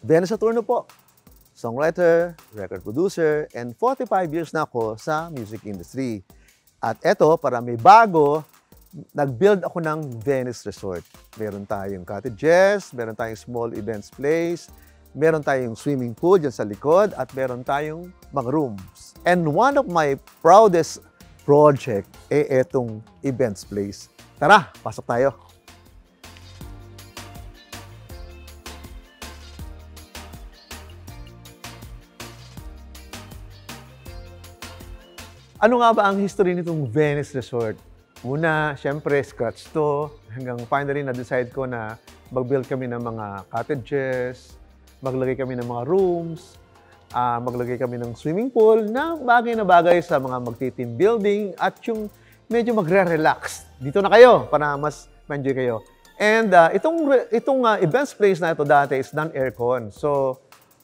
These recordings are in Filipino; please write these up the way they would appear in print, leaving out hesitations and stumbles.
Dennis Saturno po, songwriter, record producer, and 45 years na ako sa music industry. At eto, para may bago, nag-build ako ng Venice Resort. Meron tayong cottages, meron tayong small events place, meron tayong swimming pool dyan sa likod, at meron tayong mga rooms. And one of my proudest project etong events place. Tara, pasok tayo. Ano nga ba ang history nitong Venice Resort? Una, syempre, scratch to. Hanggang finally, na-decide ko na mag-build kami ng mga cottages, maglagay kami ng mga rooms, maglagay kami ng swimming pool na bagay sa mga magti-team building at yung medyo magre-relax. Dito na kayo para mas ma-enjoy kayo. And itong events place na ito dati is non-aircon. So,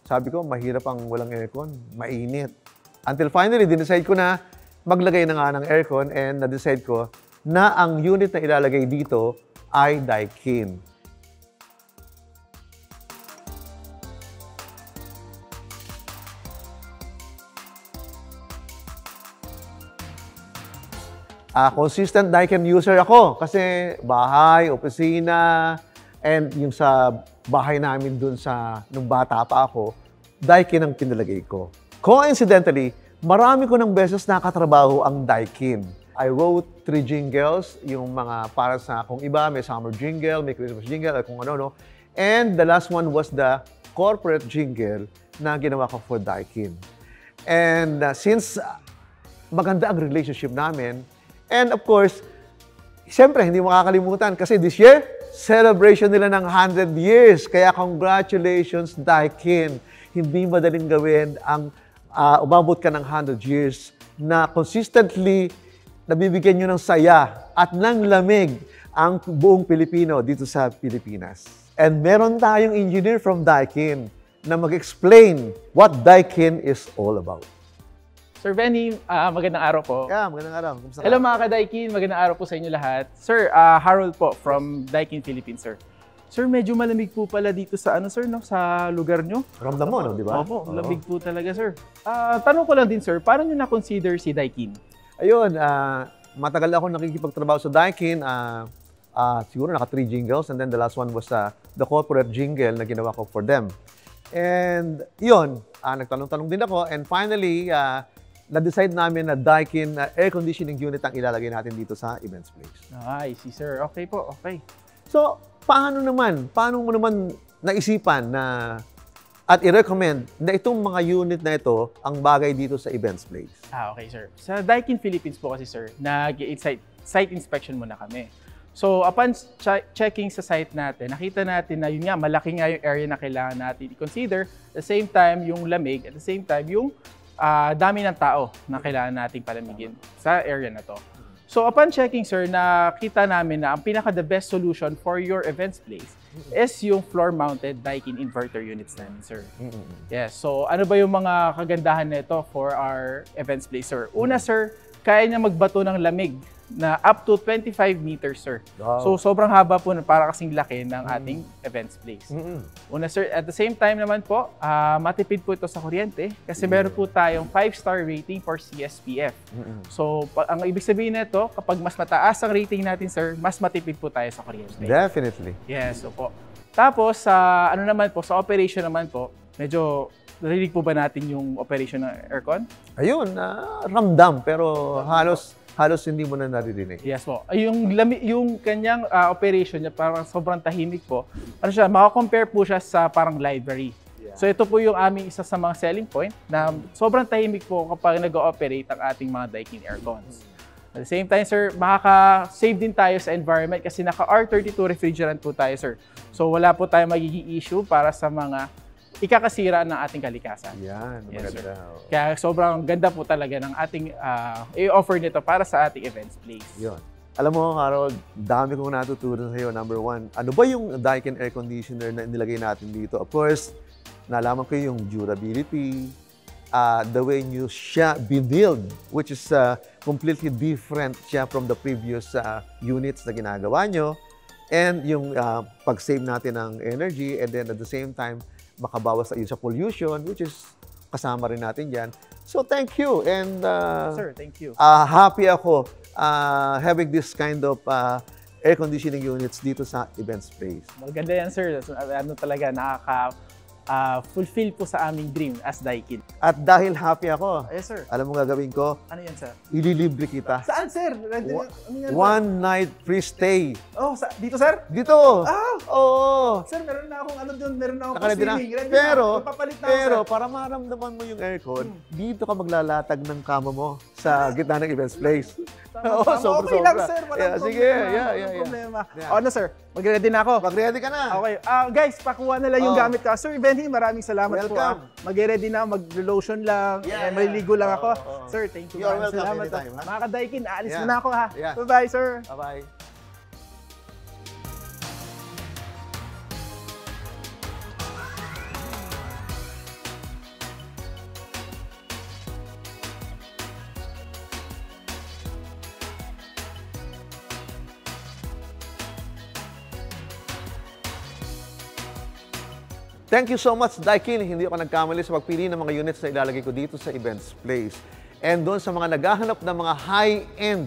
sabi ko, mahirap ang walang aircon. Mainit. Until finally, dinecide ko na maglagay na nga ng aircon and na-decide ko na ang unit na ilalagay dito ay Daikin. Consistent Daikin user ako kasi bahay, opisina, and yung sa bahay namin dun nung bata pa ako, Daikin ang pinalagay ko. Coincidentally, marami ko ng beses nakatrabaho ang Daikin. I wrote 3 jingles, yung mga para sa kung iba, may summer jingle, may Christmas jingle, at kung ano-ano. And the last one was the corporate jingle na ginawa ko for Daikin. And since maganda ang relationship namin, and of course, siyempre, hindi makakalimutan kasi this year, celebration nila ng 100 years. Kaya congratulations, Daikin. Hindi madaling gawin ang umabot ka ng 100 years na consistently nabibigyan nyo ng saya at ng lamig ang buong Pilipino dito sa Pilipinas. And meron tayong engineer from Daikin na mag-explain what Daikin is all about. Sir Benny, magandang araw po. Yeah, magandang araw. Kumusta ka? Hello mga ka-Daikin, magandang araw po sa inyo lahat. Sir, Harold po from Daikin Philippines, sir. Sir, medyo malamig po pala dito sa sir, no? Sa lugar nyo. Ramdam mo, no? Di ba? Opo, lamig po talaga, sir. Tanong ko lang din, sir, paano nyo na-consider si Daikin? Ayun, matagal ako nakikipagtrabaho sa Daikin. Siguro naka 3 jingles and then the last one was the corporate jingle na ginawa ko for them. And yun, nagtanong-tanong din ako and finally, na-decide namin na Daikin air conditioning unit ang ilalagay natin dito sa events place. I see, sir. Okay po, okay. So, paano mo naman naisipan na at i-recommend na itong mga unit na ito ang bagay dito sa events place? Okay, sir. Sa Daikin Philippines po kasi, sir, site inspection muna kami. So, upon checking sa site natin, nakita natin na yun nga, malaki nga yung area na kailangan natin i-consider. At the same time, yung lamig. At the same time, yung dami ng tao na kailangan nating palamigin sa area na to. So upon checking, sir, nakita namin na ang pinaka-the best solution for your events place is yung floor-mounted Daikin inverter units namin, sir. Yes. So ano ba yung mga kagandahan nito for our events place, sir? Una, sir, kaya niya magbato ng lamig na up to 25 meters, sir. Wow. So sobrang haba po, para kasing laki ng ating events place. Una, sir, at the same time naman po, matipid po ito sa kuryente kasi meron po tayong 5-star rating for CSPF. So ang ibig sabihin nito, kapag mas mataas ang rating natin, sir, mas matipid po tayo sa kuryente. Definitely. Yes, opo. Tapos, ano naman po, sa operation naman po, medyo narinig po ba natin yung operation ng aircon? Ayun, ramdam pero halos hindi mo na naririnig. Yes po. Yung kanyang operation niya parang sobrang tahimik po. Ano siya, makakompare po siya sa parang library. Yeah. So ito po yung aming isa sa mga selling point na sobrang tahimik po kapag nag-ooperate ang ating mga Daikin aircons. At the same time, sir, makaka-save din tayo sa environment kasi naka-R32 refrigerant po tayo, sir. So wala po tayong magiging issue para sa mga ikakasira ng ating kalikasan. Yan, yes, maganda. Kaya sobrang ganda po talaga ng ating i-offer nito para sa ating events place. Yun. Alam mo, Harold, dami kong natutunan sa iyo. Number one, ano ba yung Daikin air conditioner na nilagay natin dito? Of course, nalaman ko yung durability, the way nyo siya build, which is completely different siya from the previous units na ginagawa nyo. And yung pag-save natin ng energy, and then at the same time, makabawas tayo sa pollution, which is kasama rin natin yan. So, thank you. And Sir, thank you. happy ako having this kind of air conditioning units dito sa event space. Maganda yan, sir. Ano talaga, nakaka-fulfill po sa aming dream as Daikin. At dahil happy ako, Yes, sir. alam mo gagawin ko, Ano yan, sir? ililibre kita. Saan, sir? Ano yan, sir? One night free stay. Oh, dito, sir? Dito. Ah! Oo. Sir, meron na akong ano doon, meron na akong Nakaready na. ceiling. Ready Pero, na. Ipapalit na ako, pero sir. para maramdaman mo yung aircon, dito ka maglalatag ng kama mo sa gitna ng events place. Oo, Tama, okay lang, sobra. sir. Walang Yeah, problema. sige, Walang problema. Yeah. O, ano, sir? Mag-ready na ako. Mag-ready ka na. Okay. Guys, pakuha na lang yung Oh. gamit ka. Sir Benny, maraming salamat po. Welcome. Mag-ready na, mag-lotion lang. Yeah, maliligo lang ako. Oh. Sir, thank you. You're Maraming welcome salamat. anytime, ha? Mga kadaikin, aalis Yeah. muna ako ha. Yeah. Bye-bye, sir. Bye-bye. Thank you so much, Daikin. Hindi ako nagkamali sa pagpili ng mga units na ilalagay ko dito sa events place. And doon sa mga naghahanap ng mga high-end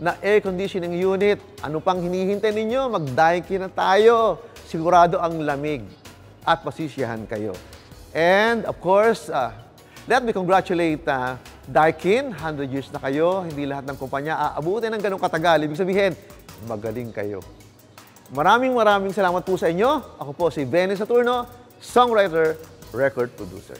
na air conditioning unit, ano pang hinihintay ninyo? Mag-Daikin na tayo. Sigurado ang lamig at masisiyahan kayo. And of course, let me congratulate Daikin. 100 years na kayo. Hindi lahat ng kumpanya aabutin ng ganong katagal. Ibig sabihin, magaling kayo. Maraming salamat po sa inyo. Ako po si Benny Saturno, songwriter, record producer.